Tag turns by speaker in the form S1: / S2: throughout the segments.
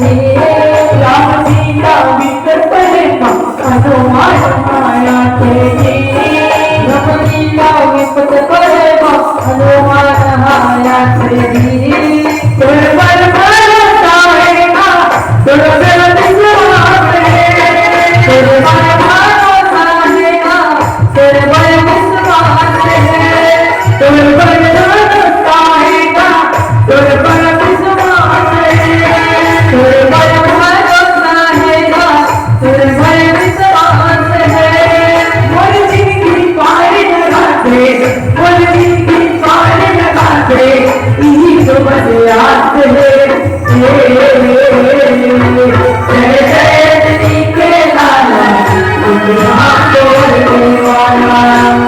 S1: राम सीता मित्र प्रेम हनुमान माया तेरी राम सीता मित्र प्रेम हनुमान माया तेरी तेरे पर भरोसा है ना तेरे पर विश्वास है तेरे पर भरोसा है ना तेरे पर विश्वास है तेरे पर भरोसा है ना तेरे पर विश्वास है तेरे पर भरोसा है ना तेरे पर विश्वास है बोल जिंदगी पार लगा दे बोल जिंदगी पार लगा दे यही तो बस याद है जय जय श्री के लाला दुनिया तोड़ने वाला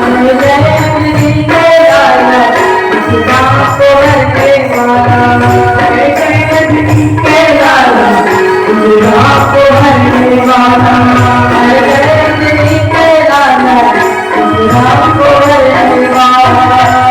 S1: जय जय श्री के लाला दुनिया तोड़ने वाला जय जय श्री के लाला दुनिया तोड़ने वाला जय जय श्री के लाला दुनिया तोड़ने वाला